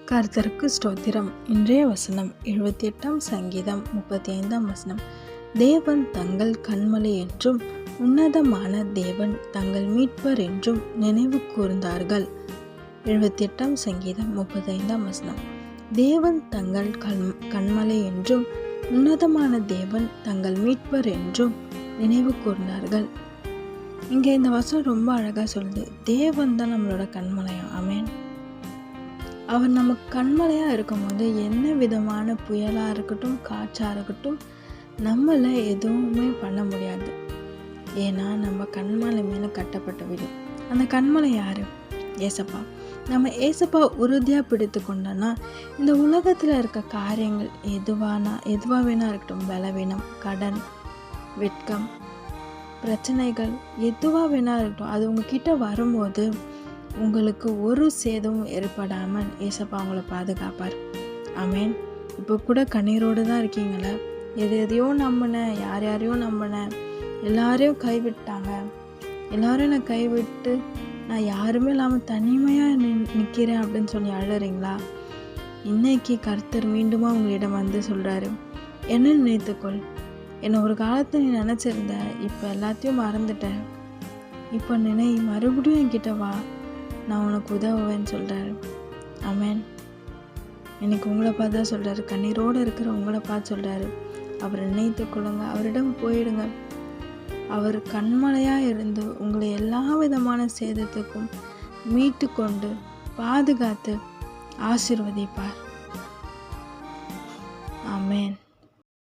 கர்த்தருக்கு ஸ்தோத்திரம். இன்றைய வசனம் 78 சங்கீதம் 35 தேவன் தங்கள் கன்மலை என்றும் உன்னதமான தேவன் தங்கள் மீட்பர் என்றும் நினைவு கூர்ந்தார்கள். 78 சங்கீதம் 35 தேவன் தங்கள் கன்மலை என்றும் உன்னதமான தேவன் தங்கள் மீட்பர் என்றும் நினைவு கூர்ந்தார்கள். இங்கே இந்த வசனம் ரொம்ப அழகாக சொல்லுது. தேவன் தான் நம்மளோட கன்மலையம். ஆமேன். அவர் நமக்கு கண்மலையாக இருக்கும்போது என்ன விதமான புயலாக இருக்கட்டும், காற்றாக இருக்கட்டும், நம்மளை எதுவுமே பண்ண முடியாது. ஏன்னா நம்ம கண்மலை மேலே கட்டப்பட்ட வீடு. அந்த கண்மலை யார்? ஏசப்பா. நம்ம ஏசப்பா உறுதியாக பிடித்து கொண்டோன்னா இந்த உலகத்தில் இருக்க காரியங்கள் எதுவாக வேணா இருக்கட்டும், பலவீனம், கடன், வெட்கம், பிரச்சனைகள் எதுவாக வேணா இருக்கட்டும், அது உங்ககிட்ட வரும்போது உங்களுக்கு ஒரு சேதமும் ஏற்படாமல் ஏசப்பா உங்களை பாதுகாப்பார். ஆமேன். இப்போ கூட கண்ணீரோடு தான் இருக்கீங்களே, எதையோ நம்பினேன், யாரையோ நம்பினேன், எல்லாரையும் கைவிட்டாங்க, எல்லாரையும் நான் கைவிட்டு நான் யாருமே இல்லாமல் தனிமையாக நிற்கிறேன் அப்படின்னு சொல்லி அழுறீங்களா? இன்னைக்கு கர்த்தர் மீண்டுமா உங்களிடம் வந்து சொல்கிறாரு, என்ன நினைத்துக்கொள். என்னை ஒரு காலத்தில் நீ நினச்சிருந்த, இப்போ எல்லாத்தையும் மறந்துட்டேன், இப்போ நினை, மறுபடியும் என்கிட்ட வா, நான் உனக்கு உதவுவேன்னு சொல்கிறாரு. ஆமேன். இன்னைக்கு உங்களை பார்த்து தான் சொல்கிறாரு, கண்ணீரோடு இருக்கிற உங்களை பார்த்து சொல்கிறாரு, அவரை நினைத்து கொள்ளுங்க, அவரிடம் போயிடுங்க. அவர் கண்மலையாக இருந்து உங்களை எல்லா விதமான சேதத்துக்கும் மீட்டு கொண்டு பாதுகாத்து ஆசீர்வதிப்பார். ஆமேன்.